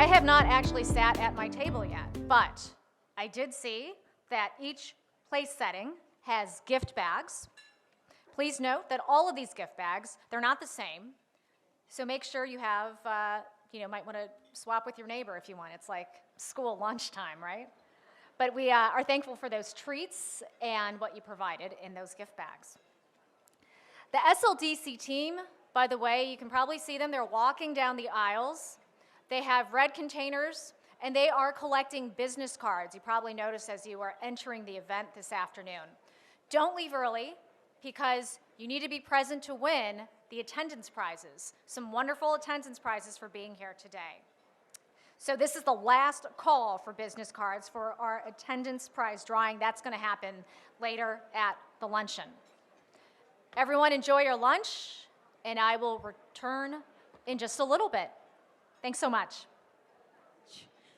I have not actually sat at my table yet, but I did see that each place setting has gift bags. Please note that all of these gift bags, they're not the same. So make sure you have, might want to swap with your neighbor if you want. It's like school lunchtime, right? But we are thankful for those treats and what you provided in those gift bags. The SLDC team, by the way, you can probably see them. They're walking down the aisles. They have red containers, and they are collecting business cards. You probably noticed as you were entering the event this afternoon. Don't leave early, because you need to be present to win the attendance prizes. Some wonderful attendance prizes for being here today. So this is the last call for business cards for our attendance prize drawing. That's going to happen later at the luncheon. Everyone enjoy your lunch, and I will return in just a little bit. Thanks so much.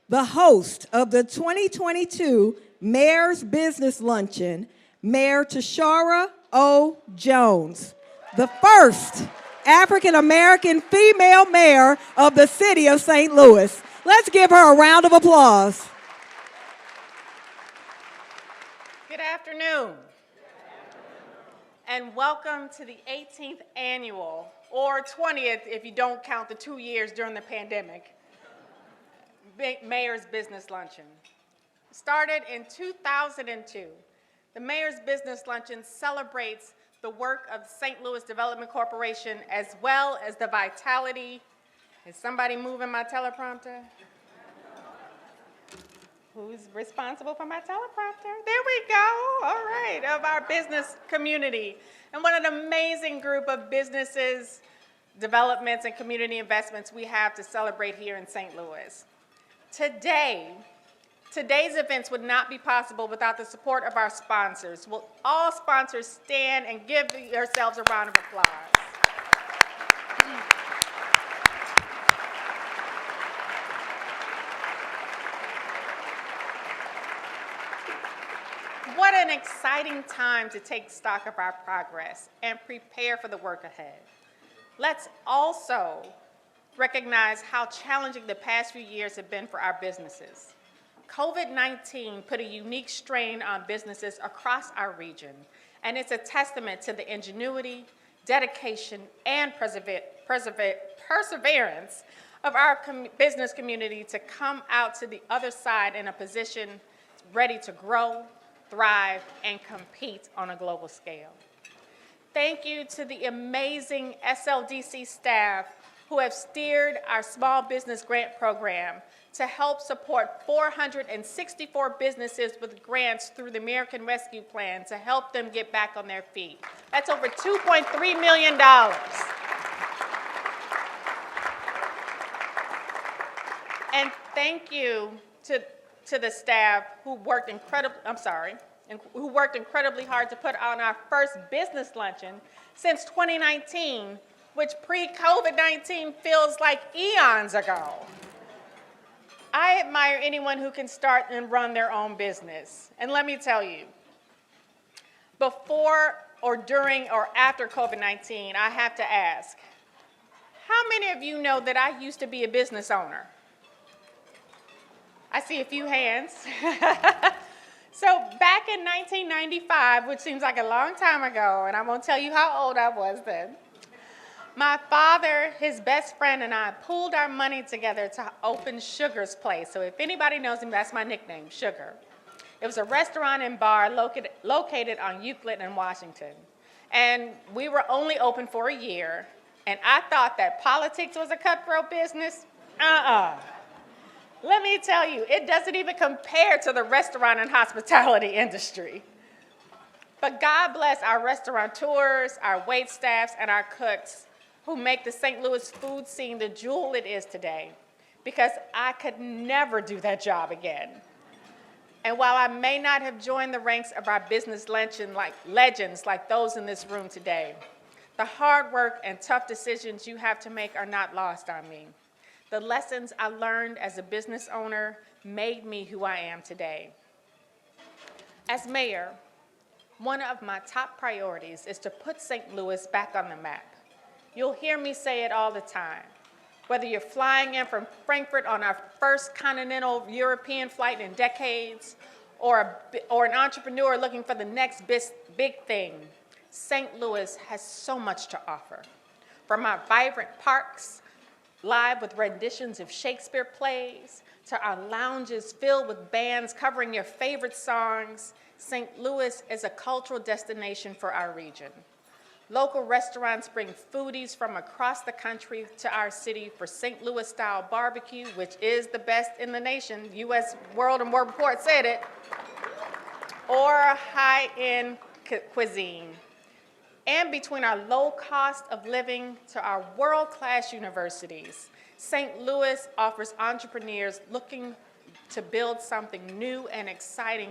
The host of the 2022 Mayor's Business Luncheon, Mayor Tishaura O. Jones, the first African-American female mayor of the city of St. Louis. Let's give her a round of applause. Good afternoon. And welcome to the 18th annual, or 20th if you don't count the 2 years during the pandemic, Mayor's Business Luncheon. Started in 2002, the Mayor's Business Luncheon celebrates the work of St. Louis Development Corporation as well as the vitality. Is somebody moving my teleprompter? Who's responsible for my teleprompter? There we go, all right, of our business community. And what an amazing group of businesses, developments, and community investments we have to celebrate here in St. Louis. Today's events would not be possible without the support of our sponsors. Will all sponsors stand and give yourselves a round of applause? What an exciting time to take stock of our progress and prepare for the work ahead. Let's also recognize how challenging the past few years have been for our businesses. COVID-19 put a unique strain on businesses across our region, and it's a testament to the ingenuity, dedication, and perseverance of our business community to come out to the other side in a position ready to grow, thrive, and compete on a global scale. Thank you to the amazing SLDC staff who have steered our small business grant program to help support 464 businesses with grants through the American Rescue Plan to help them get back on their feet. That's over $2.3 million. And thank you to the staff who worked incredibly hard to put on our first business luncheon since 2019, which pre-COVID-19 feels like eons ago. I admire anyone who can start and run their own business. And let me tell you, before or during or after COVID-19, I have to ask, how many of you know that I used to be a business owner? I see a few hands. So back in 1995, which seems like a long time ago, and I won't tell you how old I was then, my father, his best friend, and I pooled our money together to open Sugar's Place. So if anybody knows him, that's my nickname, Sugar. It was a restaurant and bar located on Euclid and Washington. And we were only open for a year, and I thought that politics was a cutthroat business. Let me tell you, it doesn't even compare to the restaurant and hospitality industry. But God bless our restaurateurs, our waitstaffs, and our cooks who make the St. Louis food scene the jewel it is today, because I could never do that job again. And while I may not have joined the ranks of our business legends like those in this room today, the hard work and tough decisions you have to make are not lost on me. The lessons I learned as a business owner made me who I am today. As mayor, one of my top priorities is to put St. Louis back on the map. You'll hear me say it all the time. Whether you're flying in from Frankfurt on our first continental European flight in decades, or an entrepreneur looking for the next big thing, St. Louis has so much to offer. From our vibrant parks, live with renditions of Shakespeare plays, to our lounges filled with bands covering your favorite songs, St. Louis is a cultural destination for our region. Local restaurants bring foodies from across the country to our city for St. Louis-style barbecue, which is the best in the nation. U.S. World and World Report said it. Or high-end cuisine. And between our low cost of living to our world-class universities, St. Louis offers entrepreneurs looking to build something new and exciting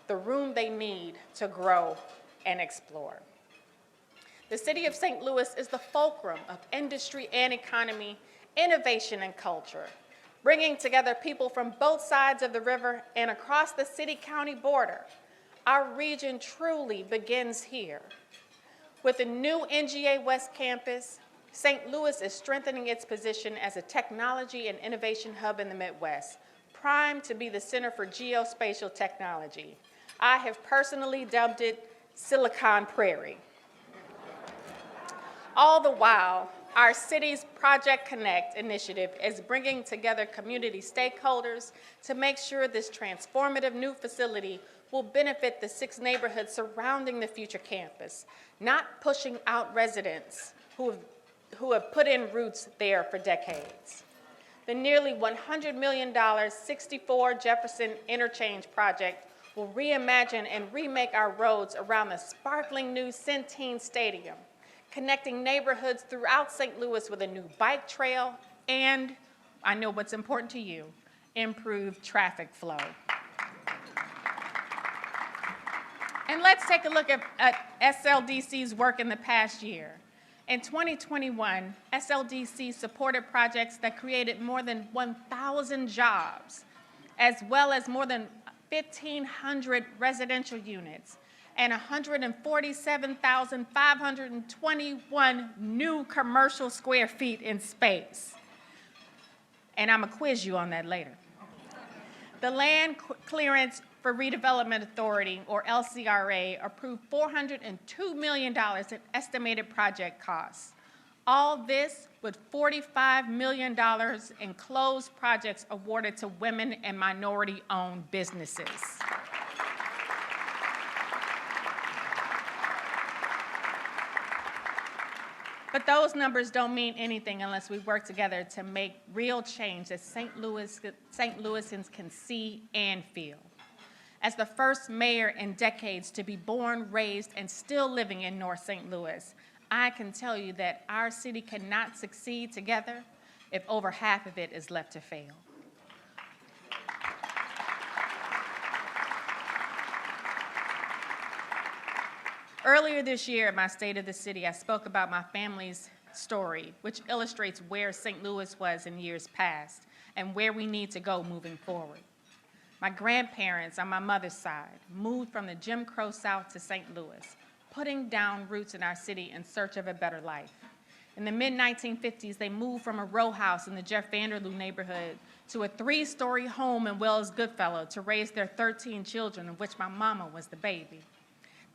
the room they need to grow and explore. The city of St. Louis is the fulcrum of industry and economy, innovation and culture, bringing together people from both sides of the river and across the city-county border. Our region truly begins here. With the new NGA West campus, St. Louis is strengthening its position as a technology and innovation hub in the Midwest, primed to be the center for geospatial technology. I have personally dubbed it Silicon Prairie. All the while, our city's Project Connect initiative is bringing together community stakeholders to make sure this transformative new facility will benefit the 6 neighborhoods surrounding the future campus, not pushing out residents who have put in roots there for decades. The nearly $100 million 64 Jefferson Interchange project will reimagine and remake our roads around the sparkling new Centene Stadium, connecting neighborhoods throughout St. Louis with a new bike trail and, I know what's important to you, improved traffic flow. And let's take a look at SLDC's work in the past year. In 2021, SLDC supported projects that created more than 1,000 jobs, as well as more than 1,500 residential units, and 147,521 new commercial square feet in space. And I'm gonna quiz you on that later. The Land Clearance for Redevelopment Authority, or LCRA, approved $402 million in estimated project costs. All this with $45 million in closed projects awarded to women and minority-owned businesses. But those numbers don't mean anything unless we work together to make real change that St. Louisans can see and feel. As the first mayor in decades to be born, raised, and still living in North St. Louis, I can tell you that our city cannot succeed together if over half of it is left to fail. Earlier this year at my State of the City, I spoke about my family's story, which illustrates where St. Louis was in years past and where we need to go moving forward. My grandparents on my mother's side moved from the Jim Crow South to St. Louis, putting down roots in our city in search of a better life. In the mid-1950s, they moved from a row house in the Jeff Vanderloo neighborhood to a 3-story home in Wells Goodfellow to raise their 13 children, of which my mama was the baby.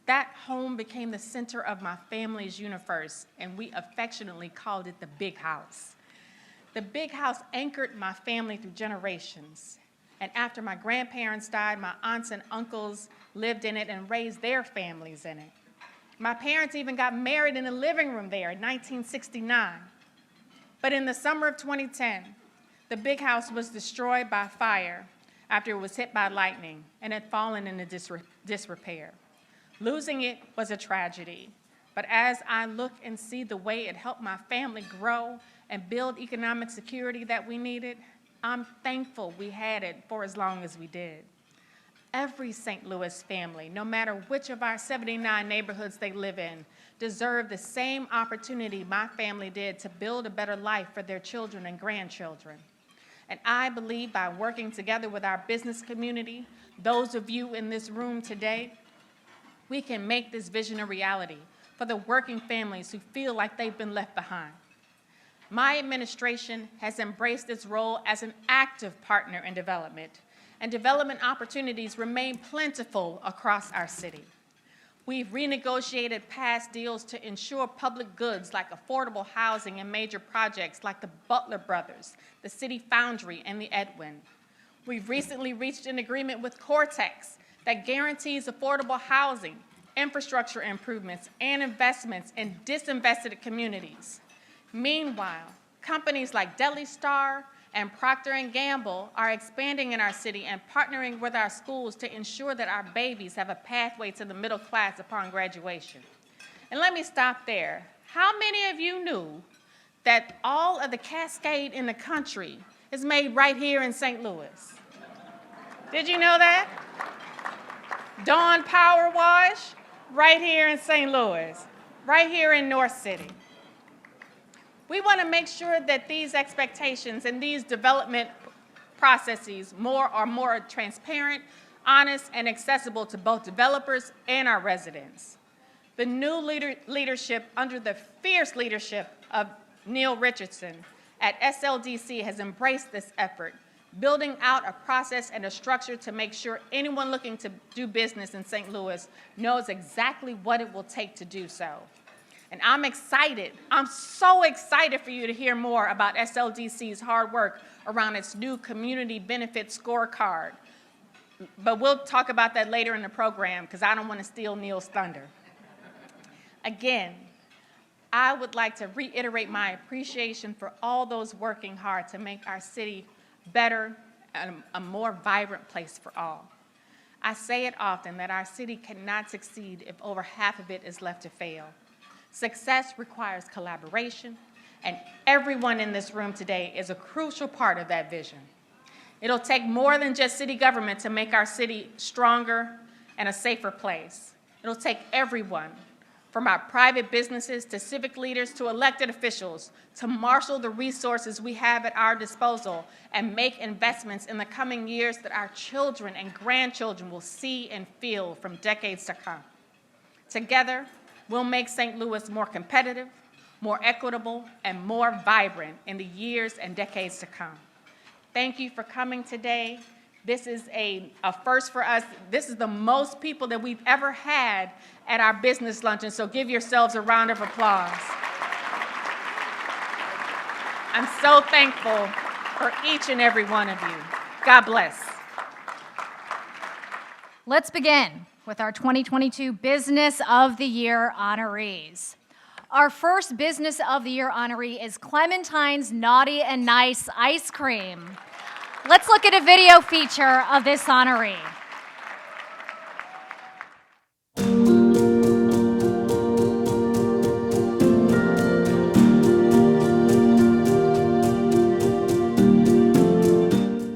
That home became the center of my family's universe, and we affectionately called it the Big House. The Big House anchored my family through generations. And after my grandparents died, my aunts and uncles lived in it and raised their families in it. My parents even got married in the living room there in 1969. But in the summer of 2010, the Big House was destroyed by fire after it was hit by lightning and had fallen into disrepair. Losing it was a tragedy, but as I look and see the way it helped my family grow and build economic security that we needed, I'm thankful we had it for as long as we did. Every St. Louis family, no matter which of our 79 neighborhoods they live in, deserve the same opportunity my family did to build a better life for their children and grandchildren. And I believe by working together with our business community, those of you in this room today, we can make this vision a reality for the working families who feel like they've been left behind. My administration has embraced its role as an active partner in development, and development opportunities remain plentiful across our city. We've renegotiated past deals to ensure public goods like affordable housing and major projects like the Butler Brothers, the City Foundry, and the Edwin. We've recently reached an agreement with Cortex that guarantees affordable housing, infrastructure improvements, and investments in disinvested communities. Meanwhile, companies like Deli Star and Procter & Gamble are expanding in our city and partnering with our schools to ensure that our babies have a pathway to the middle class upon graduation. And let me stop there. How many of you knew that all of the Cascade in the country is made right here in St. Louis? Did you know that? Dawn Power Wash, right here in St. Louis, right here in North City. We want to make sure that these expectations and these development processes are more transparent, honest, and accessible to both developers and our residents. The new leadership under the fierce leadership of Neil Richardson at SLDC has embraced this effort, building out a process and a structure to make sure anyone looking to do business in St. Louis knows exactly what it will take to do so. And I'm excited, I'm so excited for you to hear more about SLDC's hard work around its new community benefit scorecard. But we'll talk about that later in the program because I don't want to steal Neil's thunder. Again, I would like to reiterate my appreciation for all those working hard to make our city better and a more vibrant place for all. I say it often that our city cannot succeed if over half of it is left to fail. Success requires collaboration, and everyone in this room today is a crucial part of that vision. It'll take more than just city government to make our city stronger and a safer place. It'll take everyone, from our private businesses to civic leaders to elected officials, to marshal the resources we have at our disposal and make investments in the coming years that our children and grandchildren will see and feel from decades to come. Together, we'll make St. Louis more competitive, more equitable, and more vibrant in the years and decades to come. Thank you for coming today. This is a first for us. This is the most people that we've ever had at our business luncheon, so give yourselves a round of applause. I'm so thankful for each and every one of you. God bless. Let's begin with our 2022 Business of the Year honorees. Our first Business of the Year honoree is Clementine's Naughty and Nice Ice Cream. Let's look at a video feature of this honoree.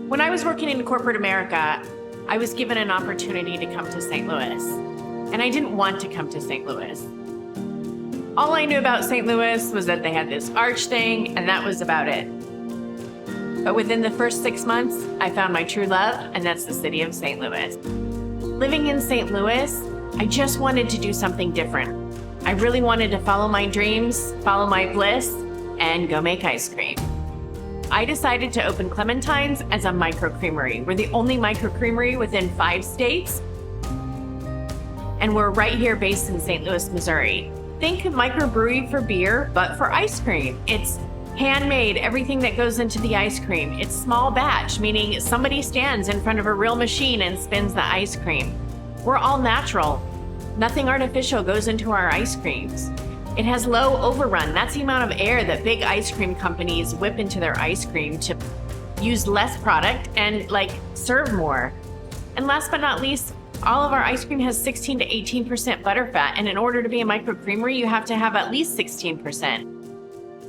When I was working in corporate America, I was given an opportunity to come to St. Louis, and I didn't want to come to St. Louis. All I knew about St. Louis was that they had this arch thing, and that was about it. But within the first 6 months, I found my true love, and that's the city of St. Louis. Living in St. Louis, I just wanted to do something different. I really wanted to follow my dreams, follow my bliss, and go make ice cream. I decided to open Clementine's as a microcreamery. We're the only microcreamery within 5 states, and we're right here based in St. Louis, Missouri. Think microbrewery for beer, but for ice cream. It's handmade, everything that goes into the ice cream. It's small batch, meaning somebody stands in front of a real machine and spins the ice cream. We're all natural. Nothing artificial goes into our ice creams. It has low overrun. That's the amount of air that big ice cream companies whip into their ice cream to use less product and serve more. And last but not least, all of our ice cream has 16 to 18% butterfat, and in order to be a microcreamery, you have to have at least 16%.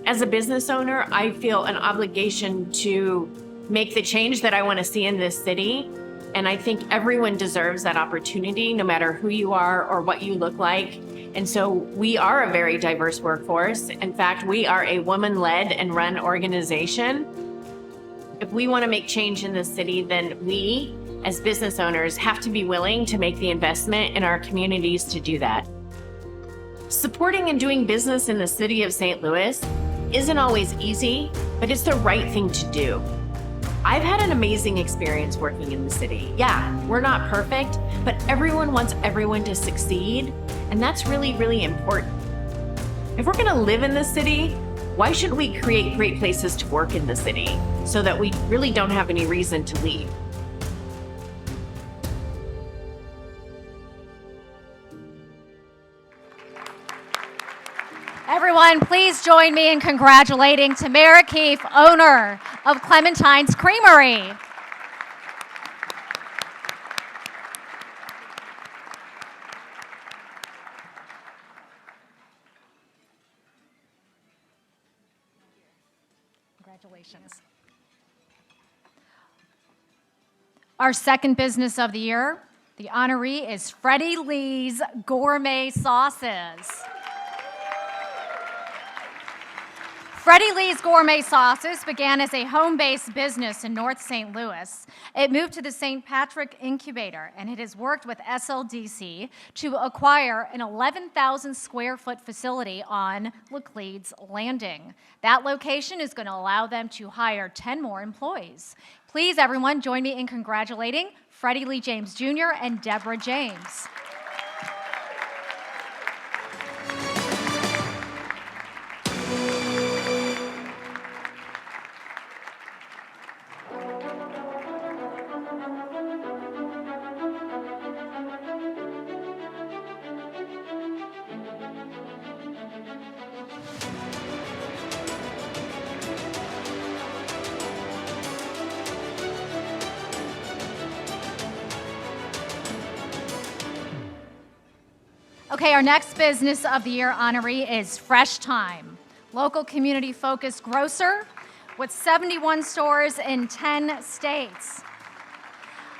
As a business owner, I feel an obligation to make the change that I want to see in this city, and I think everyone deserves that opportunity, no matter who you are or what you look like. And so we are a very diverse workforce. In fact, we are a woman-led and run organization. If we want to make change in this city, then we, as business owners, have to be willing to make the investment in our communities to do that. Supporting and doing business in the city of St. Louis isn't always easy, but it's the right thing to do. I've had an amazing experience working in the city. Yeah, we're not perfect, but everyone wants everyone to succeed, and that's really, really important. If we're gonna live in the city, why shouldn't we create great places to work in the city so that we really don't have any reason to leave? Everyone, please join me in congratulating Tamara Keefe, owner of Clementine's Creamery. Congratulations. Our second business of the year, the honoree is Freddie Lee's Gourmet Sauces. Freddie Lee's Gourmet Sauces began as a home-based business in North St. Louis. It moved to the St. Patrick Incubator, and it has worked with SLDC to acquire an 11,000 square foot facility on Laclede's Landing. That location is going to allow them to hire 10 more employees. Please, everyone, join me in congratulating Freddie Lee James Jr. and Deborah James. Okay, our next business of the year honoree is Fresh Time, local community-focused grocer with 71 stores in 10 states.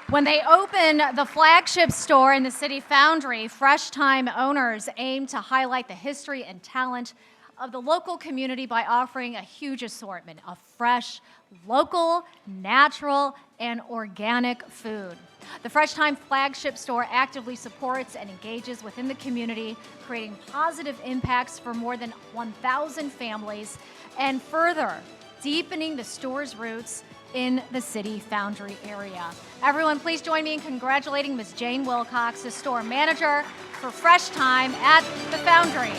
When they open the flagship store in the City Foundry, Fresh Time owners aim to highlight the history and talent of the local community by offering a huge assortment of fresh, local, natural, and organic food. The Fresh Time flagship store actively supports and engages within the community, creating positive impacts for more than 1,000 families, and further deepening the store's roots in the City Foundry area. Everyone, please join me in congratulating Ms. Jane Wilcox, the store manager for Fresh Time at the Foundry.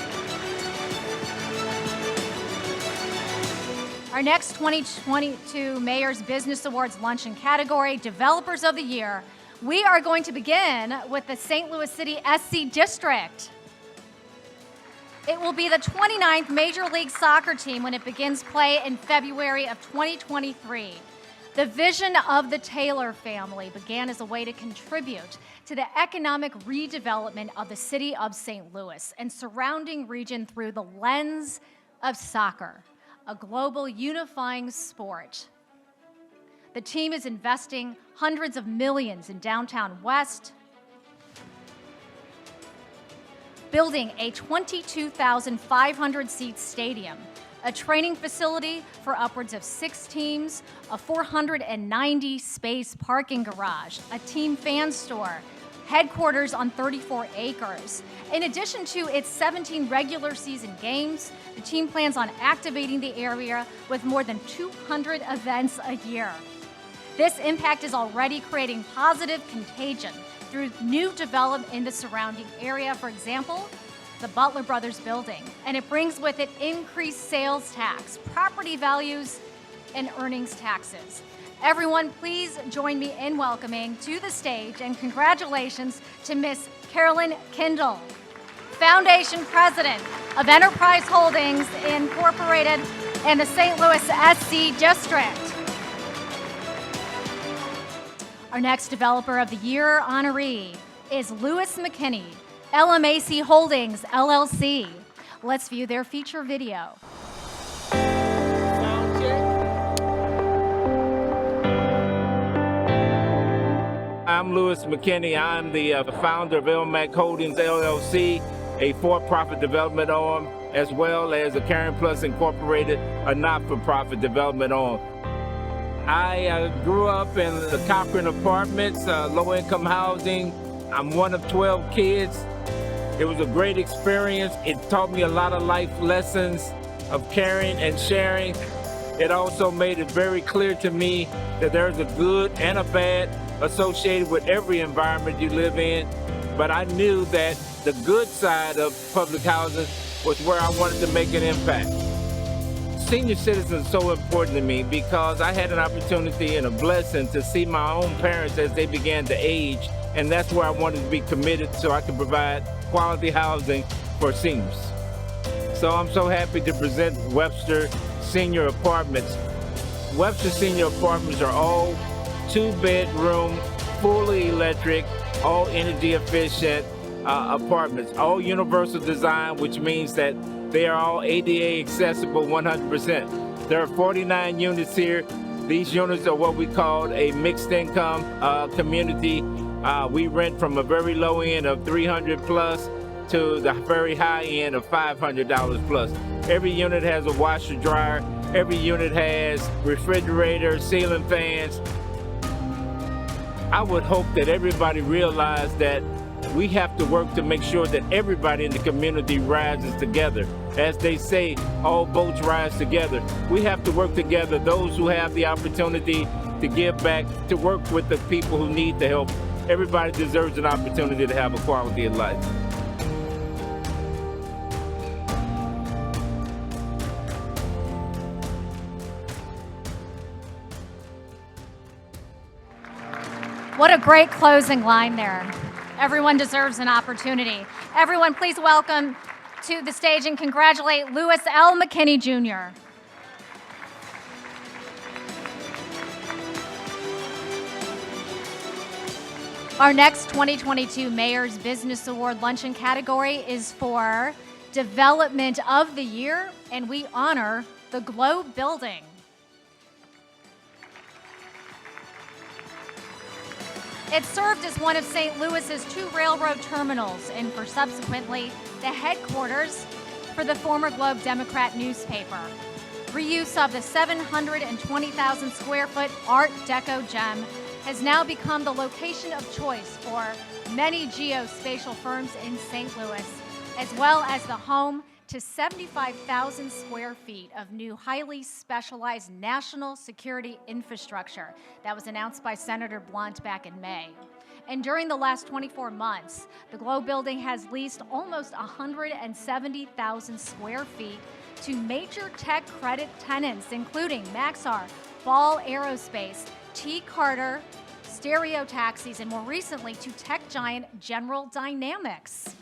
Our next 2022 Mayor's Business Awards Luncheon category, Developers of the Year, we are going to begin with the St. Louis City SC District. It will be the 29th Major League Soccer team when it begins play in February of 2023. The vision of the Taylor family began as a way to contribute to the economic redevelopment of the city of St. Louis and surrounding region through the lens of soccer, a global unifying sport. The team is investing hundreds of millions in downtown West, building a 22,500 seat stadium, a training facility for upwards of 6 teams, a 490 space parking garage, a team fan store, headquarters on 34 acres. In addition to its 17 regular season games, the team plans on activating the area with more than 200 events a year. This impact is already creating positive contagion through new development in the surrounding area, for example, the Butler Brothers building, and it brings with it increased sales tax, property values, and earnings taxes. Everyone, please join me in welcoming to the stage and congratulations to Miss Carolyn Kindle, Foundation President of Enterprise Holdings Incorporated and the St. Louis SC District. Our next Developer of the Year honoree is Lewis McKinney, LMAC Holdings, LLC. Let's view their feature video. I'm Lewis McKinney. I'm the founder of LMAC Holdings, LLC, a for-profit development arm, as well as a Caring Plus Incorporated, a not-for-profit development arm. I grew up in the Cochran Apartments, low-income housing. I'm one of 12 kids. It was a great experience. It taught me a lot of life lessons. of caring and sharing. It also made it very clear to me that there's a good and a bad associated with every environment you live in. But I knew that the good side of public housing was where I wanted to make an impact. Senior citizens are so important to me because I had an opportunity and a blessing to see my own parents as they began to age, and that's where I wanted to be committed so I could provide quality housing for seniors. So I'm so happy to present Webster Senior Apartments. Webster Senior Apartments are all 2-bedroom, fully electric, all energy efficient apartments, all universal design, which means that they are all ADA accessible 100%. There are 49 units here. These units are what we call a mixed income community. We rent from a very low end of $300 plus to the very high end of $500 plus. Every unit has a washer dryer. Every unit has refrigerators, ceiling fans. I would hope that everybody realized that we have to work to make sure that everybody in the community rises together. As they say, all boats rise together. We have to work together, those who have the opportunity to give back, to work with the people who need the help. Everybody deserves an opportunity to have a quality of life. What a great closing line there. Everyone deserves an opportunity. Everyone, please welcome to the stage and congratulate Louis L. McKinney Jr. Our next 2022 Mayor's Business Award Luncheon category is for Development of the Year, and we honor the Globe Building. It served as one of St. Louis's 2 railroad terminals and for subsequently the headquarters for the former Globe Democrat newspaper. Reuse of the 720,000 square foot Art Deco gem has now become the location of choice for many geospatial firms in St. Louis, as well as the home to 75,000 square feet of new highly specialized national security infrastructure that was announced by Senator Blunt back in May. And during the last 24 months, the Globe Building has leased almost 170,000 square feet to major tech credit tenants, including Maxar, Ball Aerospace, T. Carter, Stereo Taxis, and more recently to tech giant General Dynamics.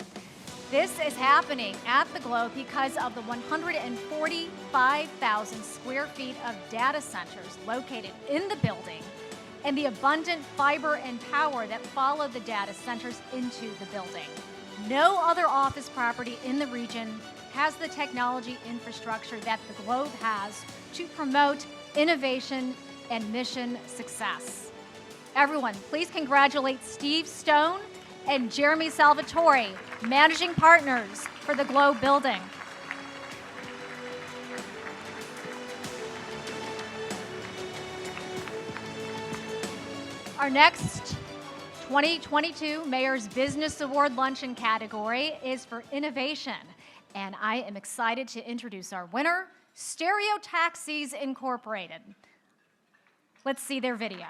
This is happening at the Globe because of the 145,000 square feet of data centers located in the building and the abundant fiber and power that follow the data centers into the building. No other office property in the region has the technology infrastructure that the Globe has to promote innovation and mission success. Everyone, please congratulate Steve Stone and Jeremy Salvatore, managing partners for the Globe Building. Our next 2022 Mayor's Business Award Luncheon category is for innovation, and I am excited to introduce our winner, Stereo Taxis Incorporated. Let's see their video.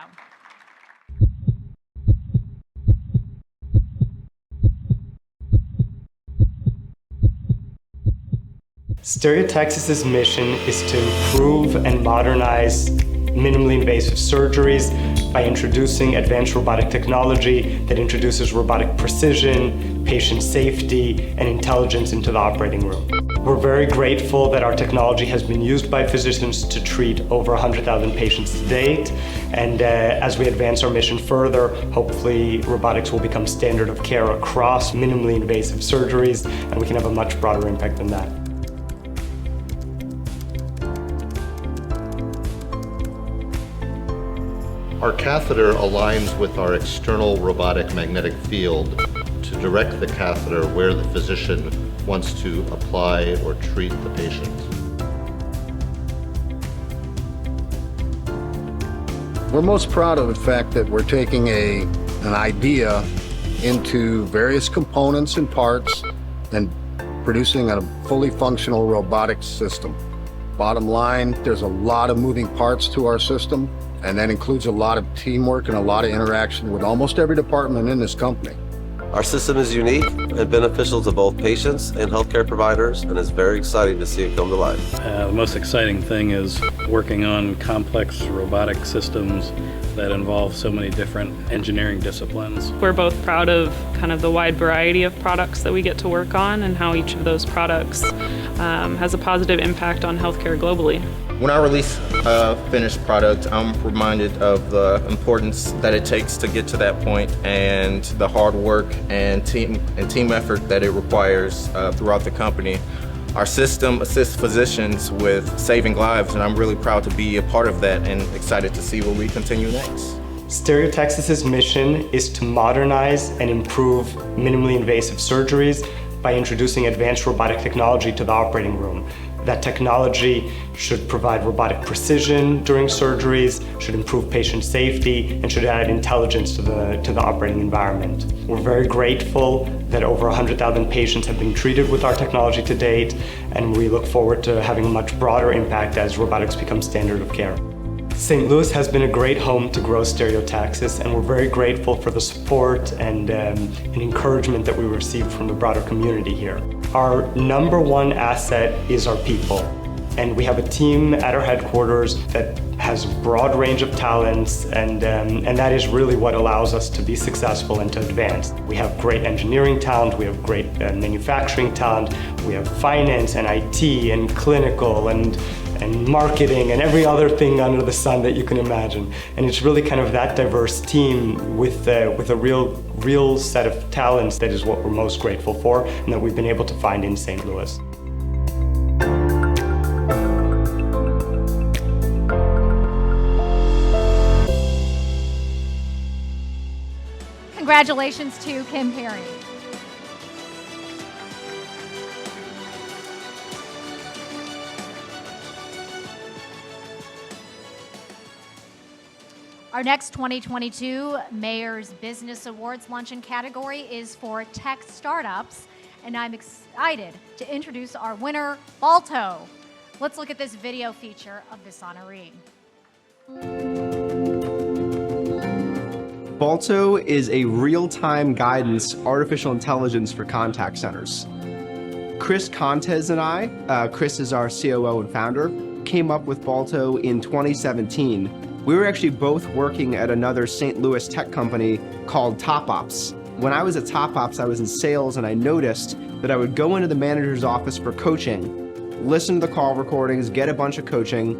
Stereo Taxis' mission is to improve and modernize minimally invasive surgeries by introducing advanced robotic technology that introduces robotic precision, patient safety, and intelligence into the operating room. We're very grateful that our technology has been used by physicians to treat over 100,000 patients to date, and as we advance our mission further, hopefully robotics will become standard of care across minimally invasive surgeries, and we can have a much broader impact than that. Our catheter aligns with our external robotic magnetic field to direct the catheter where the physician wants to apply or treat the patient. We're most proud of the fact that we're taking an idea into various components and parts and producing a fully functional robotics system. Bottom line, there's a lot of moving parts to our system, and that includes a lot of teamwork and a lot of interaction with almost every department in this company. Our system is unique and beneficial to both patients and healthcare providers, and it's very exciting to see it come to life. The most exciting thing is working on complex robotic systems that involve so many different engineering disciplines. We're both proud of kind of the wide variety of products that we get to work on and how each of those products has a positive impact on healthcare globally. When I release a finished product, I'm reminded of the importance that it takes to get to that point and the hard work and team effort that it requires throughout the company. Our system assists physicians with saving lives, and I'm really proud to be a part of that and excited to see where we continue next. Stereotaxis's mission is to modernize and improve minimally invasive surgeries by introducing advanced robotic technology to the operating room. That technology should provide robotic precision during surgeries, should improve patient safety, and should add intelligence to the operating environment. We're very grateful that over 100,000 patients have been treated with our technology to date, and we look forward to having a much broader impact as robotics becomes standard of care. St. Louis has been a great home to grow Stereotaxis, and we're very grateful for the support and encouragement that we received from the broader community here. Our number one asset is our people, and we have a team at our headquarters that has a broad range of talents, and that is really what allows us to be successful and to advance. We have great engineering talent, we have great manufacturing talent, we have finance and IT and clinical and marketing and every other thing under the sun that you can imagine. And it's really kind of that diverse team with a real set of talents that is what we're most grateful for and that we've been able to find in St. Louis. Congratulations to Kim Perry. Our next 2022 Mayor's Business Awards Luncheon category is for tech startups, and I'm excited to introduce our winner, Balto. Let's look at this video feature of this honoree. Balto is a real-time guidance artificial intelligence for contact centers. Chris Contes and I, Chris is our COO and founder, came up with Balto in 2017. We were actually both working at another St. Louis tech company called Top Ops. When I was at Top Ops, I was in sales, and I noticed that I would go into the manager's office for coaching, listen to the call recordings, get a bunch of coaching,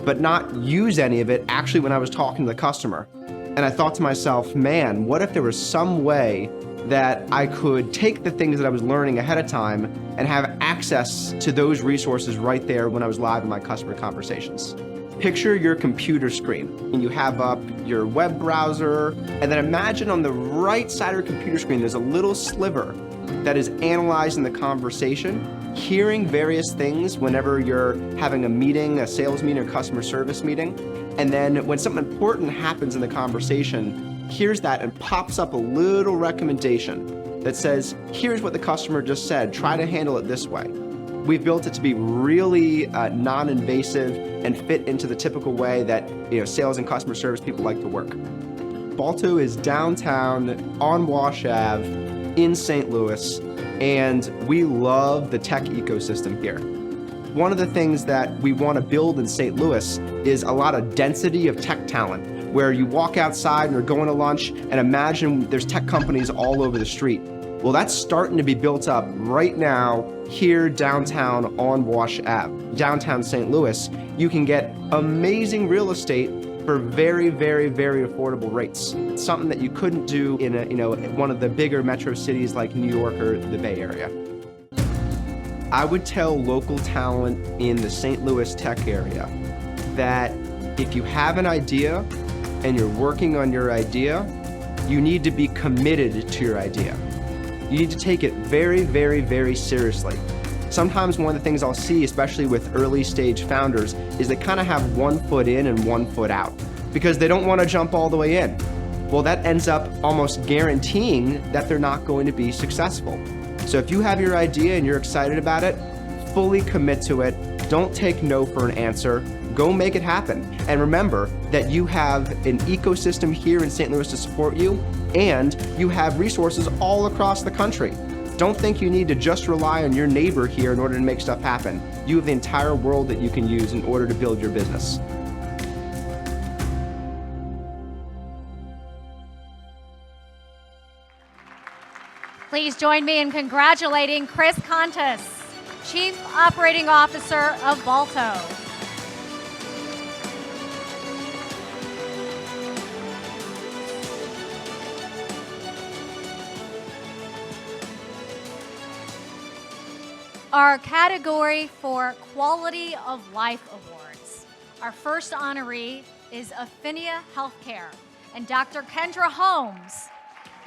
but not use any of it actually when I was talking to the customer. And I thought to myself, man, what if there was some way that I could take the things that I was learning ahead of time and have access to those resources right there when I was live in my customer conversations. Picture your computer screen, and you have up your web browser, and then imagine on the right side of your computer screen there's a little sliver that is analyzing the conversation, hearing various things whenever you're having a meeting, a sales meeting, or customer service meeting, and then when something important happens in the conversation, hears that and pops up a little recommendation that says, here's what the customer just said, try to handle it this way. We've built it to be really non-invasive and fit into the typical way that sales and customer service people like to work. Balto is downtown on Wash Ave in St. Louis, and we love the tech ecosystem here. One of the things that we want to build in St. Louis is a lot of density of tech talent, where you walk outside and you're going to lunch and imagine there's tech companies all over the street. Well, that's starting to be built up right now here downtown on Wash Ave. Downtown St. Louis, you can get amazing real estate for very, very, very affordable rates. It's something that you couldn't do in one of the bigger metro cities like New York or the Bay Area. I would tell local talent in the St. Louis tech area that if you have an idea and you're working on your idea, you need to be committed to your idea. You need to take it very, very, very seriously. Sometimes one of the things I'll see, especially with early stage founders, is they kind of have 1 foot in and 1 foot out because they don't want to jump all the way in. Well, that ends up almost guaranteeing that they're not going to be successful. So if you have your idea and you're excited about it, fully commit to it. Don't take no for an answer. Go make it happen. And remember that you have an ecosystem here in St. Louis to support you, and you have resources all across the country. Don't think you need to just rely on your neighbor here in order to make stuff happen. You have the entire world that you can use in order to build your business. Please join me in congratulating Chris Contis, Chief Operating Officer of Balto. Our category for Quality of Life Awards. Our first honoree is Affinia Healthcare and Dr. Kendra Holmes.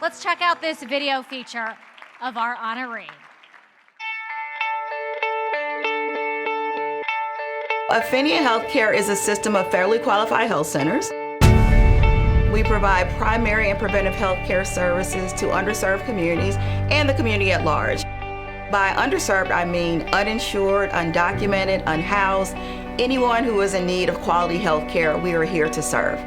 Let's check out this video feature of our honoree. Affinia Healthcare is a system of federally qualified health centers. We provide primary and preventive health care services to underserved communities and the community at large. By underserved, I mean uninsured, undocumented, unhoused, anyone who is in need of quality health care, we are here to serve.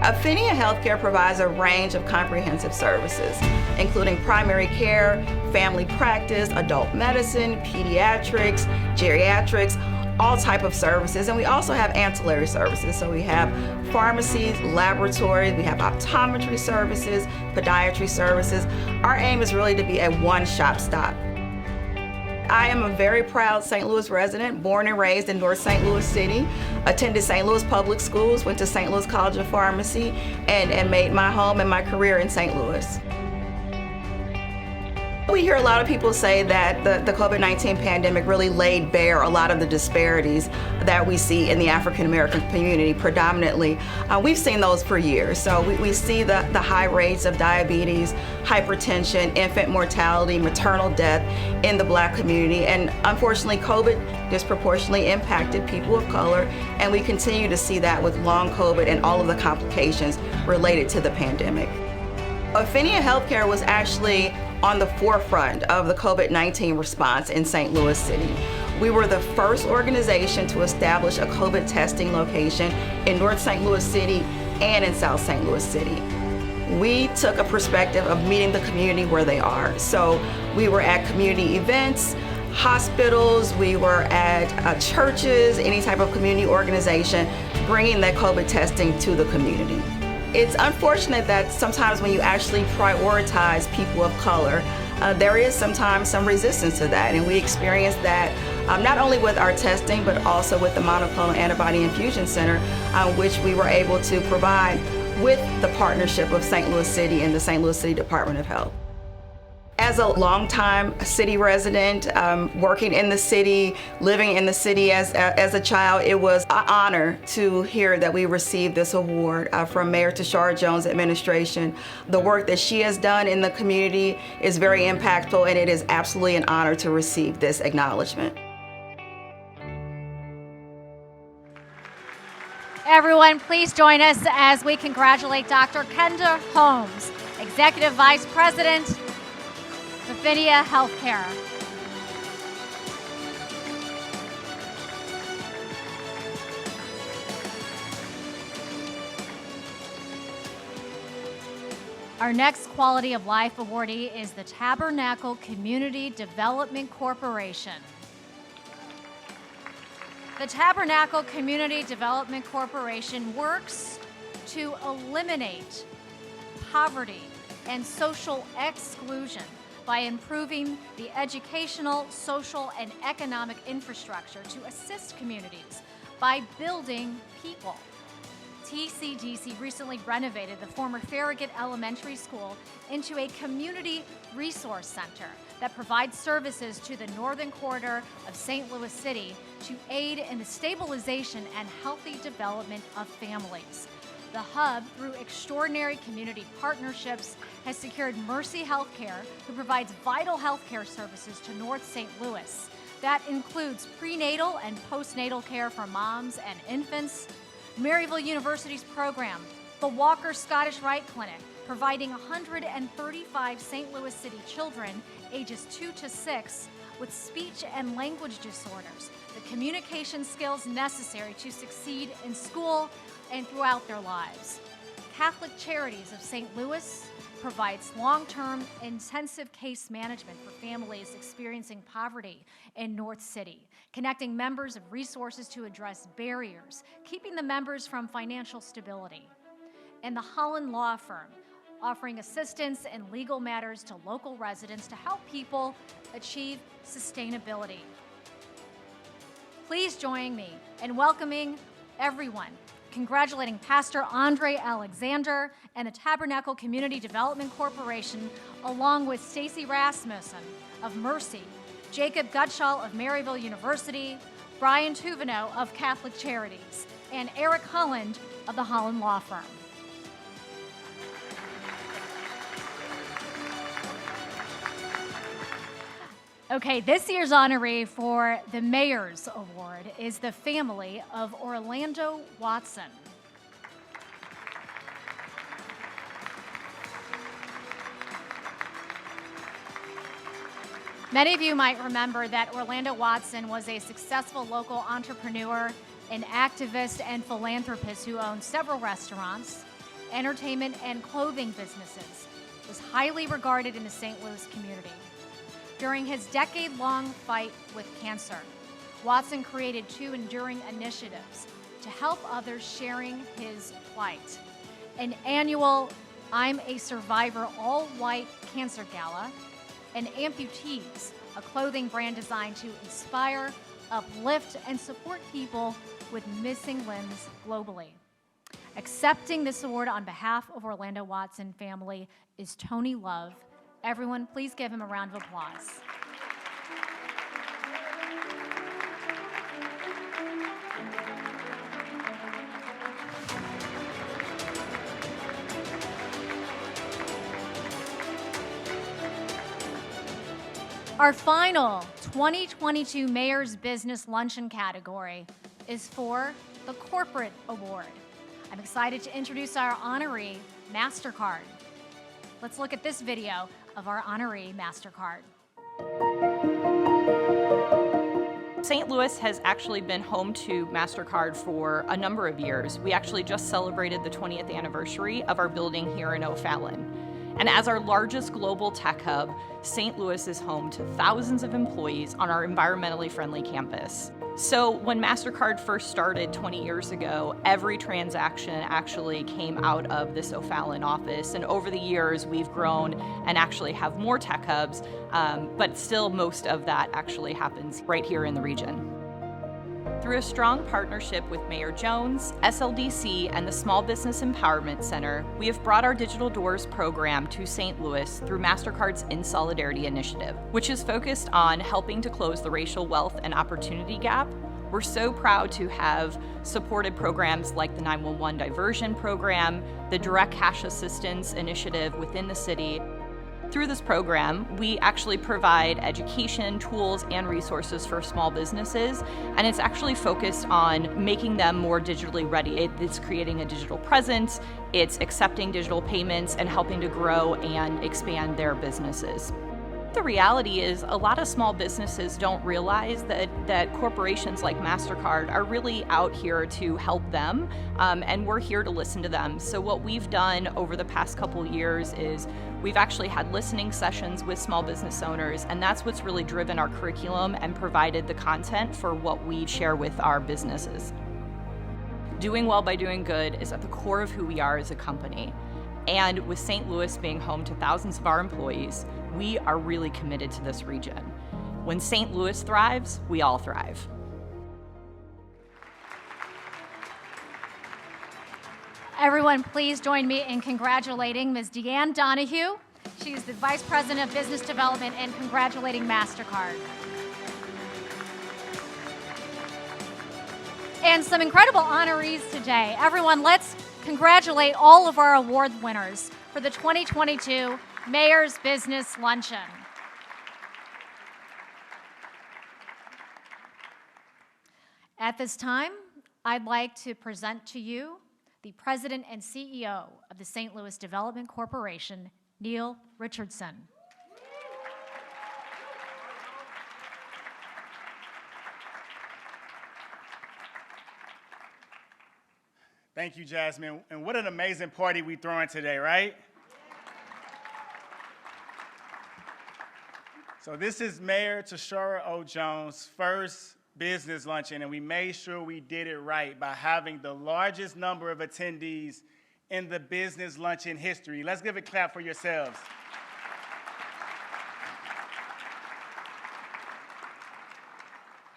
Affinia Healthcare provides a range of comprehensive services, including primary care, family practice, adult medicine, pediatrics, geriatrics, all type of services. And we also have ancillary services. So we have pharmacies, laboratories, we have optometry services, podiatry services. Our aim is really to be a one-stop shop. I am a very proud St. Louis resident, born and raised in North St. Louis City, attended St. Louis Public Schools, went to St. Louis College of Pharmacy, and made my home and my career in St. Louis. We hear a lot of people say that the COVID-19 pandemic really laid bare a lot of the disparities that we see in the African American community predominantly. We've seen those for years. So we see the high rates of diabetes, hypertension, infant mortality, maternal death in the Black community. And unfortunately, COVID disproportionately impacted people of color. And we continue to see that with long COVID and all of the complications related to the pandemic. Affinia Healthcare was actually on the forefront of the COVID-19 response in St. Louis City. We were the first organization to establish a COVID testing location in North St. Louis City and in South St. Louis City. We took a perspective of meeting the community where they are. So we were at community events, hospitals, we were at churches, any type of community organization, bringing that COVID testing to the community. It's unfortunate that sometimes when you actually prioritize people of color, there is sometimes some resistance to that. And we experienced that not only with our testing, but also with the monoclonal antibody infusion center, which we were able to provide with the partnership of St. Louis City and the St. Louis City Department of Health. As a longtime city resident, working in the city, living in the city as a child, it was an honor to hear that we received this award from Mayor Tishaura Jones' administration. The work that she has done in the community is very impactful, and it is absolutely an honor to receive this acknowledgement. Everyone, please join us as we congratulate Dr. Kendra Holmes, Executive Vice President, Affinia Healthcare. Our next Quality of Life awardee is the Tabernacle Community Development Corporation. The Tabernacle Community Development Corporation works to eliminate poverty and social exclusion by improving the educational, social, and economic infrastructure to assist communities by building people. TCDC recently renovated the former Farragut Elementary School into a community resource center that provides services to the northern quarter of St. Louis City to aid in the stabilization and healthy development of families. The hub, through extraordinary community partnerships, has secured Mercy Healthcare, who provides vital healthcare services to North St. Louis. That includes prenatal and postnatal care for moms and infants, Maryville University's program, the Walker Scottish Rite Clinic, providing 135 St. Louis City children ages 2 to 6 with speech and language disorders the communication skills necessary to succeed in school and throughout their lives. Catholic Charities of St. Louis provides long-term intensive case management for families experiencing poverty in North City, connecting members of resources to address barriers, keeping the members from financial stability. And the Holland Law Firm, offering assistance in legal matters to local residents to help people achieve sustainability. Please join me in welcoming everyone, congratulating Pastor Andre Alexander and the Tabernacle Community Development Corporation, along with Stacy Rasmussen of Mercy, Jacob Gutschall of Maryville University, Brian Tuvino of Catholic Charities, and Eric Holland of the Holland Law Firm. Okay, this year's honoree for the Mayor's Award is the family of Orlando Watson. Many of you might remember that Orlando Watson was a successful local entrepreneur, an activist, and philanthropist who owned several restaurants, entertainment, and clothing businesses. He was highly regarded in the St. Louis community. During his decade-long fight with cancer, Watson created 2 enduring initiatives to help others sharing his plight: an annual I'm a Survivor all-white cancer gala, and Amputees, a clothing brand designed to inspire, uplift, and support people with missing limbs globally. Accepting this award on behalf of Orlando Watson family is Tony Love. Everyone, please give him a round of applause. Our final 2022 Mayor's Business Luncheon category is for the Corporate Award. I'm excited to introduce our honoree, MasterCard. Let's look at this video of our honoree, MasterCard. St. Louis has actually been home to MasterCard for a number of years. We actually just celebrated the 20th anniversary of our building here in O'Fallon. And as our largest global tech hub, St. Louis is home to thousands of employees on our environmentally friendly campus. So when MasterCard first started 20 years ago, every transaction actually came out of this O'Fallon office. And over the years, we've grown and actually have more tech hubs, but still most of that actually happens right here in the region. Through a strong partnership with Mayor Jones, SLDC, and the Small Business Empowerment Center, we have brought our Digital Doors program to St. Louis through MasterCard's In Solidarity initiative, which is focused on helping to close the racial wealth and opportunity gap. We're so proud to have supported programs like the 911 diversion program, the Direct Cash Assistance initiative within the city. Through this program, we actually provide education, tools, and resources for small businesses, and it's actually focused on making them more digitally ready. It's creating a digital presence, it's accepting digital payments, and helping to grow and expand their businesses. The reality is a lot of small businesses don't realize that corporations like MasterCard are really out here to help them, and we're here to listen to them. So what we've done over the past couple years is we've actually had listening sessions with small business owners, and that's what's really driven our curriculum and provided the content for what we share with our businesses. Doing well by doing good is at the core of who we are as a company. And with St. Louis being home to thousands of our employees, we are really committed to this region. When St. Louis thrives, we all thrive. Everyone, please join me in congratulating Ms. Deanne Donahue. She is the Vice President of Business Development, and congratulating MasterCard. And some incredible honorees today. Everyone, let's congratulate all of our award winners for the 2022 Mayor's Business Luncheon. At this time, I'd like to present to you the President and CEO of the St. Louis Development Corporation, Neil Richardson. Thank you, Jasmine. And what an amazing party we throwing today, right? So this is Mayor Tishaura O. Jones' first business luncheon, and we made sure we did it right by having the largest number of attendees in the business luncheon history. Let's give a clap for yourselves.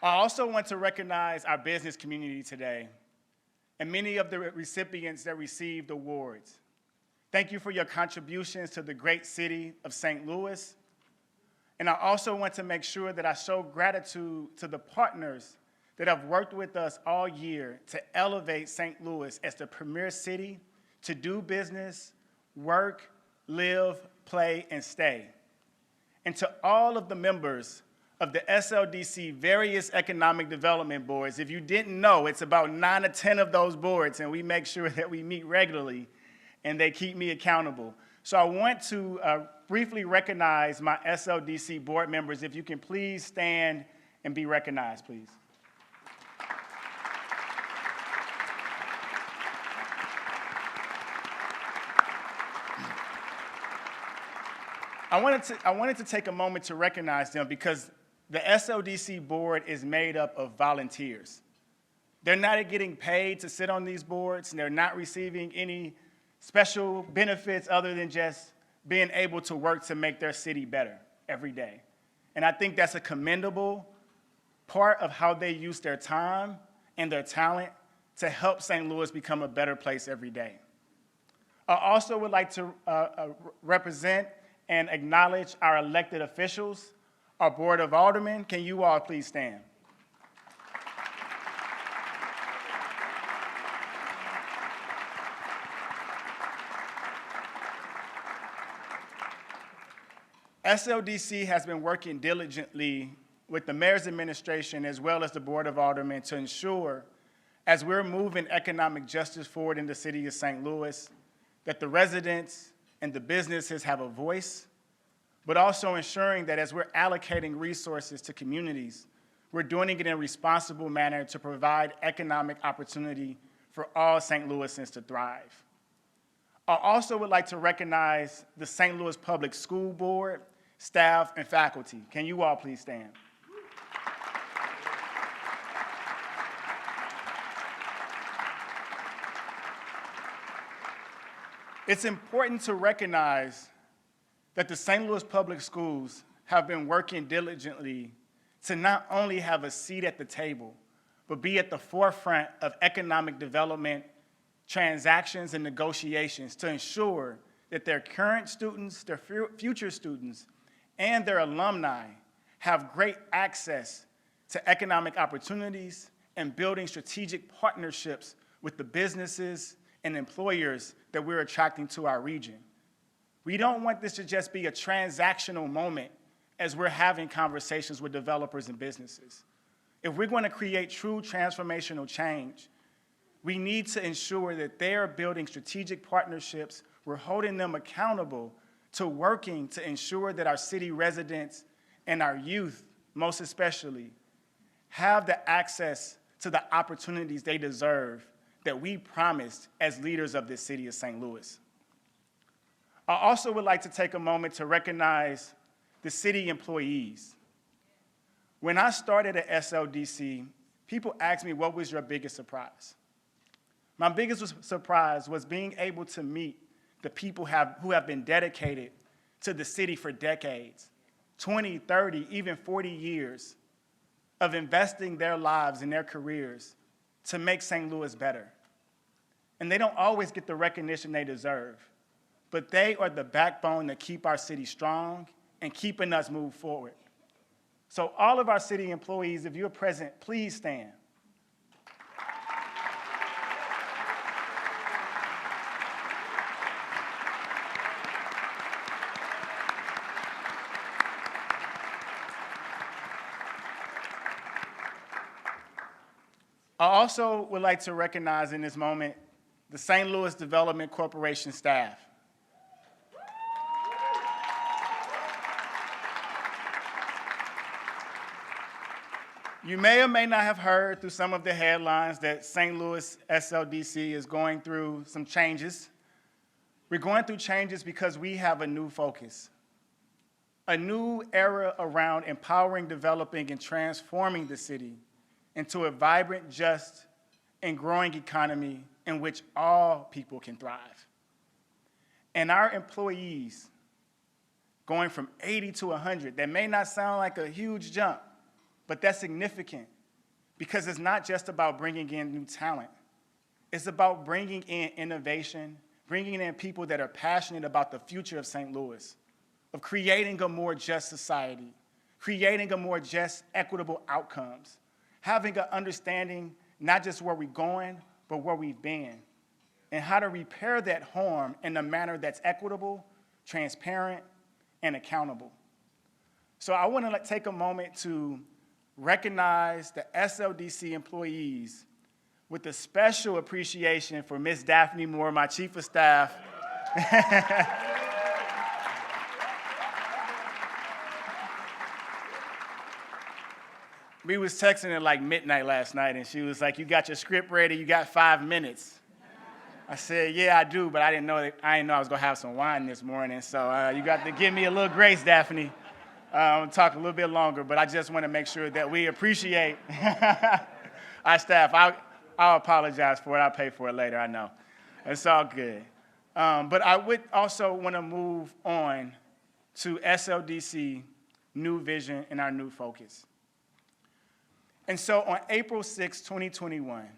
I also want to recognize our business community today and many of the recipients that received awards. Thank you for your contributions to the great city of St. Louis. And I also want to make sure that I show gratitude to the partners that have worked with us all year to elevate St. Louis as the premier city to do business, work, live, play, and stay. And to all of the members of the SLDC various economic development boards. If you didn't know, it's about 9 or 10 of those boards, and we make sure that we meet regularly, and they keep me accountable. So I want to briefly recognize my SLDC board members. If you can please stand and be recognized, please. I wanted to take a moment to recognize them because the SLDC board is made up of volunteers. They're not getting paid to sit on these boards, and they're not receiving any special benefits other than just being able to work to make their city better every day. And I think that's a commendable part of how they use their time and their talent to help St. Louis become a better place every day. I also would like to represent and acknowledge our elected officials, our Board of Aldermen. Can you all please stand? SLDC has been working diligently with the Mayor's administration as well as the Board of Aldermen to ensure, as we're moving economic justice forward in the city of St. Louis, that the residents and the businesses have a voice, but also ensuring that as we're allocating resources to communities, we're doing it in a responsible manner to provide economic opportunity for all St. Louisans to thrive. I also would like to recognize the St. Louis Public School Board, staff, and faculty. Can you all please stand? It's important to recognize that the St. Louis Public Schools have been working diligently to not only have a seat at the table, but be at the forefront of economic development, transactions, and negotiations to ensure that their current students, their future students, and their alumni have great access to economic opportunities and building strategic partnerships with the businesses and employers that we're attracting to our region. We don't want this to just be a transactional moment as we're having conversations with developers and businesses. If we're going to create true transformational change, we need to ensure that they are building strategic partnerships. We're holding them accountable to working to ensure that our city residents and our youth, most especially, have the access to the opportunities they deserve that we promised as leaders of this city of St. Louis. I also would like to take a moment to recognize the city employees. When I started at SLDC, people asked me, what was your biggest surprise? My biggest surprise was being able to meet the people who have been dedicated to the city for decades, 20, 30, even 40 years of investing their lives and their careers to make St. Louis better. And they don't always get the recognition they deserve, but they are the backbone that keep our city strong and keeping us move forward. So all of our city employees, if you're present, please stand. I also would like to recognize in this moment the St. Louis Development Corporation staff. You may or may not have heard through some of the headlines that St. Louis SLDC is going through some changes. We're going through changes because we have a new focus, a new era around empowering, developing, and transforming the city into a vibrant, just, and growing economy in which all people can thrive. And our employees, going from 80 to 100, that may not sound like a huge jump, but that's significant because it's not just about bringing in new talent. It's about bringing in innovation, bringing in people that are passionate about the future of St. Louis, of creating a more just society, creating a more just, equitable outcomes, having an understanding not just where we're going, but where we've been, and how to repair that harm in a manner that's equitable, transparent, and accountable. So I want to take a moment to recognize the SLDC employees with a special appreciation for Ms. Daphne Moore, my chief of staff. We was texting at like midnight last night, and she was like, "You got your script ready? You got 5 minutes." I said, "Yeah, I do, but I didn't know I was gonna have some wine this morning, so you got to give me a little grace, Daphne. I'll talk a little bit longer, but I just want to make sure that we appreciate our staff. I'll apologize for it. I'll pay for it later, I know. It's all good. But I would also want to move on to SLDC new vision and our new focus. And so on April 6, 2021,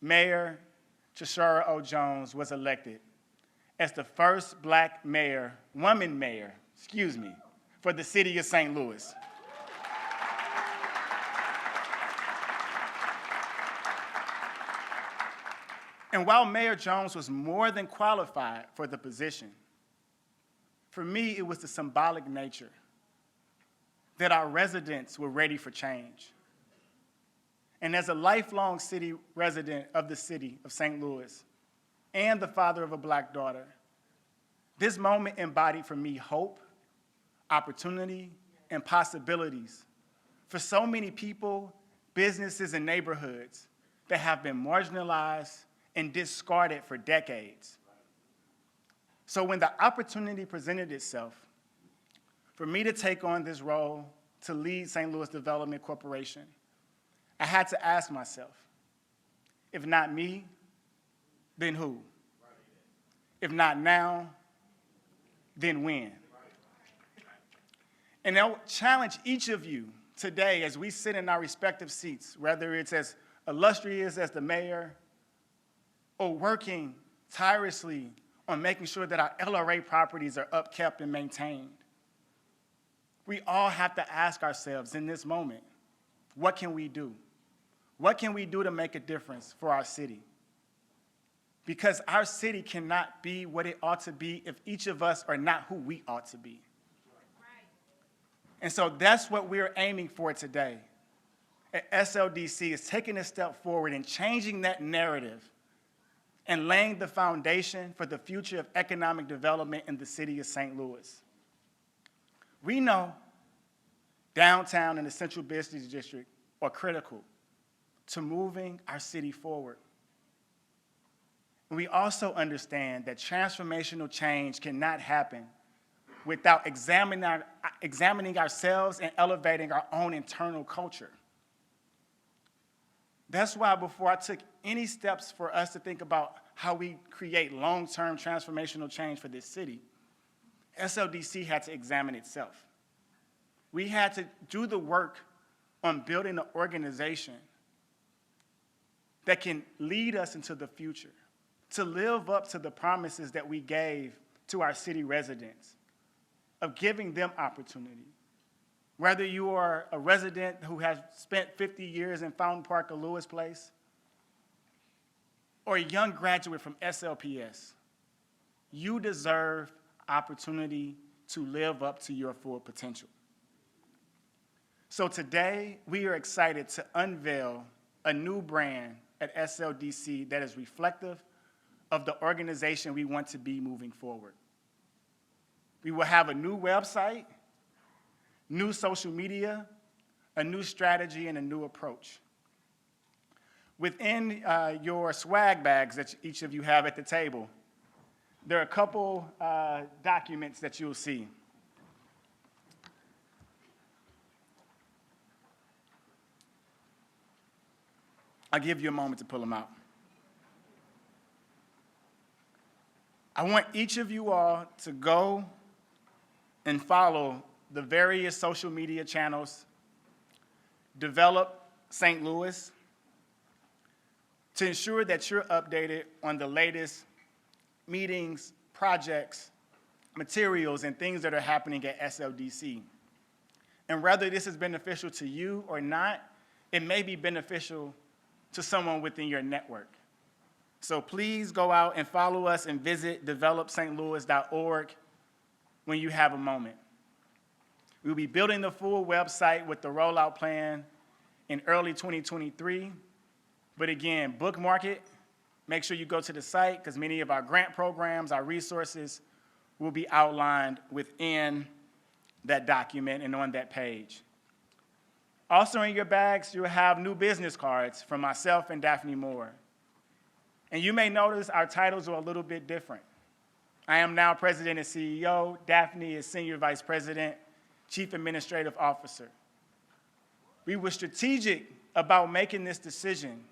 Mayor Tishaura O. Jones was elected as the first Black mayor, woman mayor, for the city of St. Louis. And while Mayor Jones was more than qualified for the position, for me, it was the symbolic nature that our residents were ready for change. And as a lifelong city resident of the city of St. Louis and the father of a Black daughter, this moment embodied for me hope, opportunity, and possibilities for so many people, businesses, and neighborhoods that have been marginalized and discarded for decades. So when the opportunity presented itself for me to take on this role to lead St. Louis Development Corporation, I had to ask myself, if not me, then who? If not now, then when? And I'll challenge each of you today as we sit in our respective seats, whether it's as illustrious as the mayor or working tirelessly on making sure that our LRA properties are upkept and maintained. We all have to ask ourselves in this moment, what can we do? What can we do to make a difference for our city? Because our city cannot be what it ought to be if each of us are not who we ought to be. And so that's what we're aiming for today at SLDC, is taking a step forward and changing that narrative and laying the foundation for the future of economic development in the city of St. Louis. We know downtown and the central business district are critical to moving our city forward. And we also understand that transformational change cannot happen without examining ourselves and elevating our own internal culture. That's why before I took any steps for us to think about how we create long-term transformational change for this city, SLDC had to examine itself. We had to do the work on building an organization that can lead us into the future, to live up to the promises that we gave to our city residents, of giving them opportunity. Whether you are a resident who has spent 50 years in Fountain Park or Lewis Place, or a young graduate from SLPS, you deserve opportunity to live up to your full potential. So today, we are excited to unveil a new brand at SLDC that is reflective of the organization we want to be moving forward. We will have a new website, new social media, a new strategy, and a new approach. Within your swag bags that each of you have at the table, there are a couple documents that you'll see. I'll give you a moment to pull them out. I want each of you all to go and follow the various social media channels, develop St. Louis, to ensure that you're updated on the latest meetings, projects, materials, and things that are happening at SLDC. And whether this is beneficial to you or not, it may be beneficial to someone within your network. So please go out and follow us and visit developstlouis.org when you have a moment. We'll be building the full website with the rollout plan in early 2023. But again, bookmark it. Make sure you go to the site because many of our grant programs, our resources will be outlined within that document and on that page. Also in your bags, you'll have new business cards from myself and Daphne Moore. And you may notice our titles are a little bit different. I am now President and CEO. Daphne is Senior Vice President, Chief Administrative Officer. We were strategic about making this decision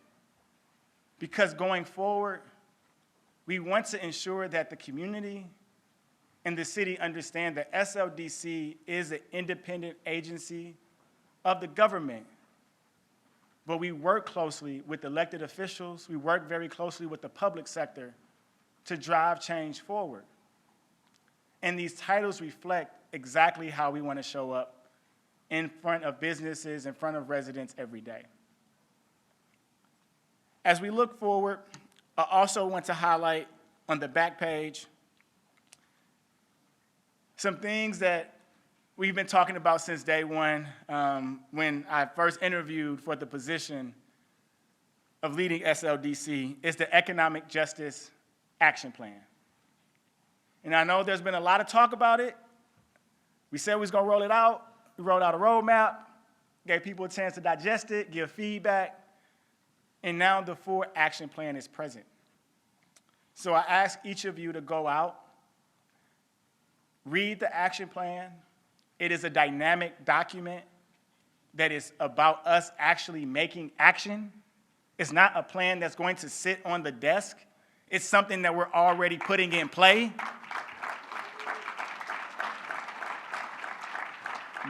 because going forward, we want to ensure that the community and the city understand that SLDC is an independent agency of the government. But we work closely with elected officials, we work very closely with the public sector to drive change forward. And these titles reflect exactly how we want to show up in front of businesses, in front of residents every day. As we look forward, I also want to highlight on the back page some things that we've been talking about since day one when I first interviewed for the position of leading SLDC is the Economic Justice Action Plan. And I know there's been a lot of talk about it. We said we was gonna roll it out. We rolled out a roadmap, gave people a chance to digest it, give feedback, and now the full action plan is present. So I ask each of you to go out, read the action plan. It is a dynamic document that is about us actually making action. It's not a plan that's going to sit on the desk. It's something that we're already putting in play.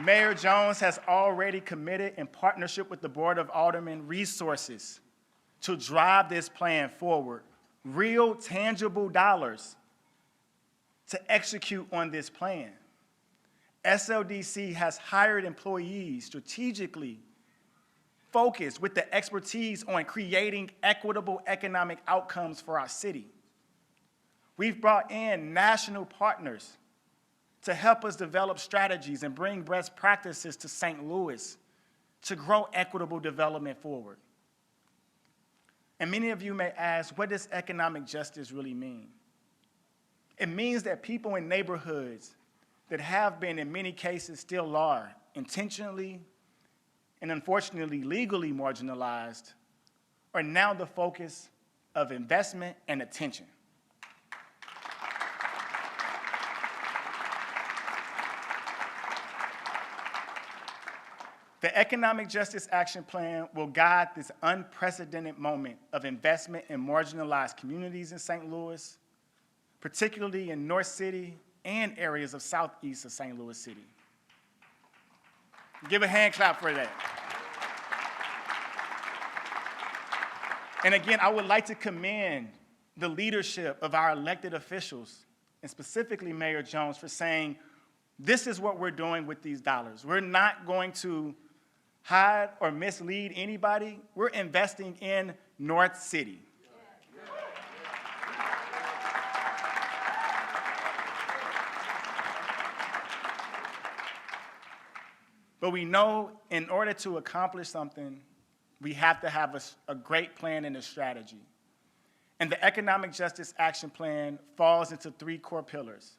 Mayor Jones has already committed, in partnership with the Board of Aldermen, resources to drive this plan forward, real tangible dollars to execute on this plan. SLDC has hired employees strategically focused with the expertise on creating equitable economic outcomes for our city. We've brought in national partners to help us develop strategies and bring best practices to St. Louis to grow equitable development forward. And many of you may ask, what does economic justice really mean? It means that people in neighborhoods that have been, in many cases, still are, intentionally and unfortunately legally marginalized, are now the focus of investment and attention. The Economic Justice Action Plan will guide this unprecedented moment of investment in marginalized communities in St. Louis, particularly in North City and areas of southeast of St. Louis City. Give a hand clap for that. And again, I would like to commend the leadership of our elected officials, and specifically Mayor Jones, for saying, this is what we're doing with these dollars. We're not going to hide or mislead anybody. We're investing in North City. But we know in order to accomplish something, we have to have a great plan and a strategy. And the Economic Justice Action Plan falls into 3 core pillars: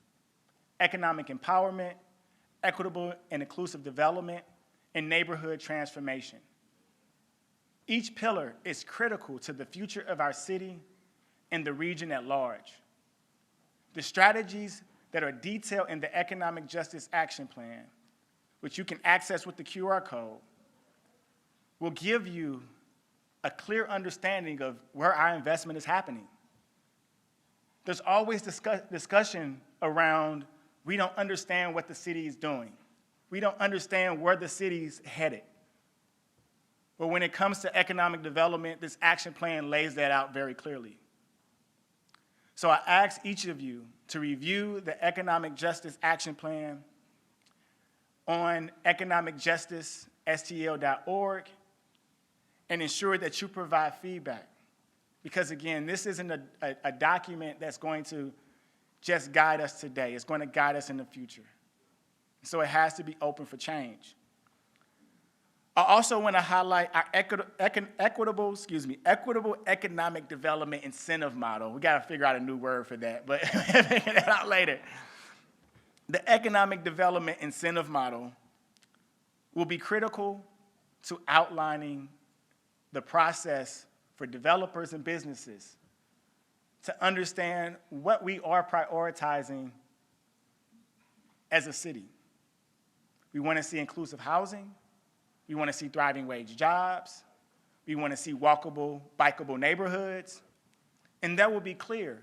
economic empowerment, equitable and inclusive development, and neighborhood transformation. Each pillar is critical to the future of our city and the region at large. The strategies that are detailed in the Economic Justice Action Plan, which you can access with the QR code, will give you a clear understanding of where our investment is happening. There's always discussion around, we don't understand what the city is doing. We don't understand where the city's headed. But when it comes to economic development, this action plan lays that out very clearly. So I ask each of you to review the Economic Justice Action Plan on economicjusticestl.org and ensure that you provide feedback. Because again, this isn't a document that's going to just guide us today. It's going to guide us in the future. So it has to be open for change. I also want to highlight our equitable economic development incentive model. We got to figure out a new word for that, but we'll figure that out later. The economic development incentive model will be critical to outlining the process for developers and businesses to understand what we are prioritizing as a city. We want to see inclusive housing. We want to see thriving wage jobs. We want to see walkable, bikeable neighborhoods. And that will be clear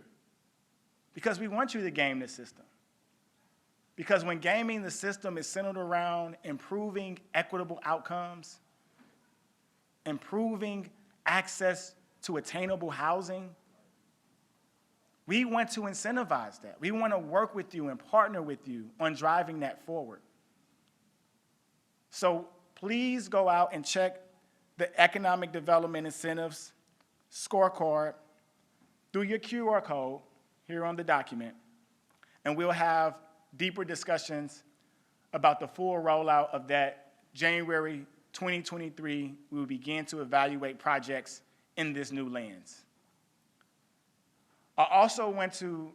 because we want you to game the system. Because when gaming the system is centered around improving equitable outcomes, improving access to attainable housing, we want to incentivize that. We want to work with you and partner with you on driving that forward. So please go out and check the Economic Development Incentives scorecard through your QR code here on the document, and we'll have deeper discussions about the full rollout of that. January 2023, we will begin to evaluate projects in this new lens. I also want to,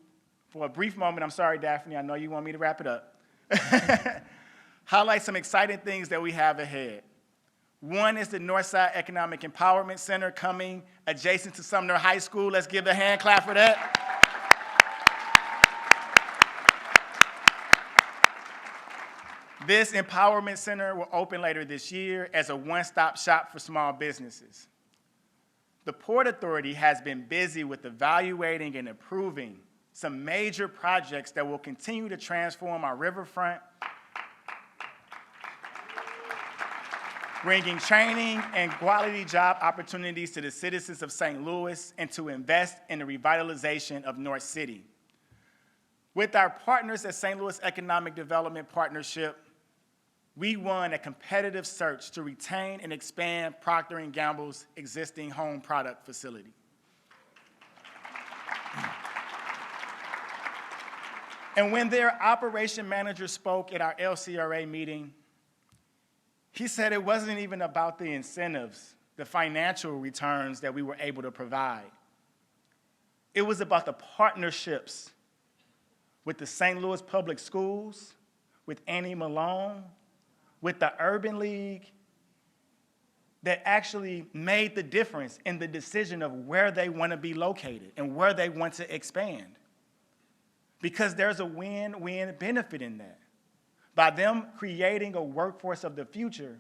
for a brief moment, I'm sorry, Daphne, I know you want me to wrap it up, highlight some exciting things that we have ahead. One is the Northside Economic Empowerment Center coming adjacent to Sumner High School. Let's give a hand clap for that. This Empowerment Center will open later this year as a one-stop shop for small businesses. The Port Authority has been busy with evaluating and approving some major projects that will continue to transform our riverfront, bringing training and quality job opportunities to the citizens of St. Louis and to invest in the revitalization of North City. With our partners at St. Louis Economic Development Partnership, we won a competitive search to retain and expand Procter & Gamble's existing home product facility. And when their operation manager spoke at our LCRA meeting, he said it wasn't even about the incentives, the financial returns that we were able to provide. It was about the partnerships with the St. Louis Public Schools, with Annie Malone, with the Urban League, that actually made the difference in the decision of where they want to be located and where they want to expand. Because there's a win-win benefit in that. By them creating a workforce of the future,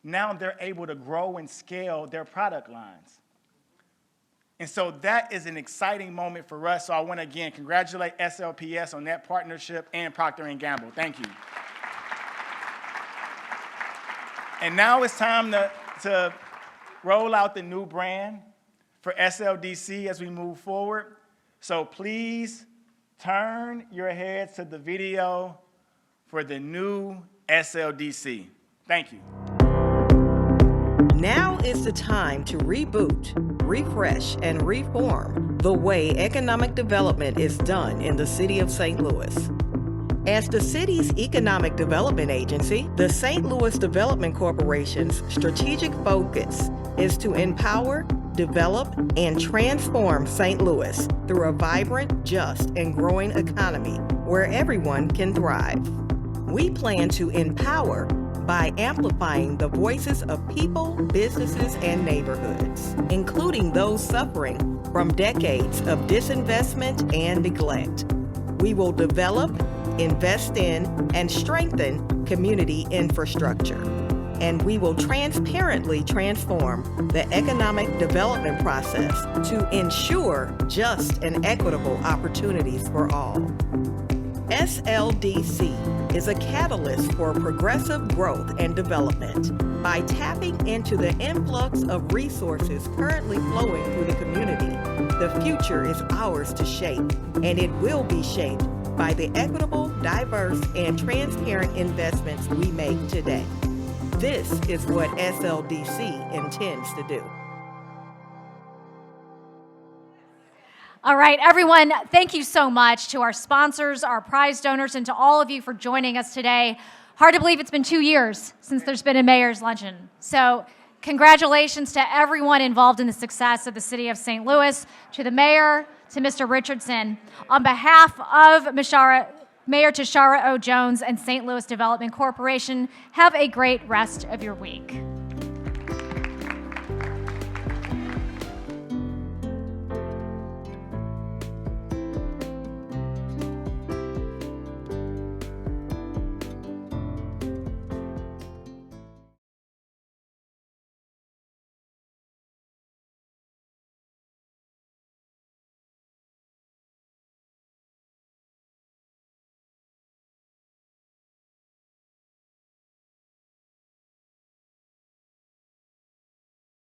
now they're able to grow and scale their product lines. And so that is an exciting moment for us. So I want to, again, congratulate SLPS on that partnership and Procter & Gamble. Thank you. And now it's time to roll out the new brand for SLDC as we move forward. So please turn your heads to the video for the new SLDC. Thank you. Now is the time to reboot, refresh, and reform the way economic development is done in the city of St. Louis. As the city's economic development agency, the St. Louis Development Corporation's strategic focus is to empower, develop, and transform St. Louis through a vibrant, just, and growing economy where everyone can thrive. We plan to empower by amplifying the voices of people, businesses, and neighborhoods, including those suffering from decades of disinvestment and neglect. We will develop, invest in, and strengthen community infrastructure. And we will transparently transform the economic development process to ensure just and equitable opportunities for all. SLDC is a catalyst for progressive growth and development. By tapping into the influx of resources currently flowing through the community, the future is ours to shape, and it will be shaped by the equitable, diverse, and transparent investments we make today. This is what SLDC intends to do. All right, everyone, thank you so much to our sponsors, our prize donors, and to all of you for joining us today. Hard to believe it's been 2 years since there's been a mayor's luncheon. So congratulations to everyone involved in the success of the city of St. Louis, to the mayor, to Mr. Richardson. On behalf of Mayor Tishaura O. Jones and St. Louis Development Corporation, have a great rest of your week.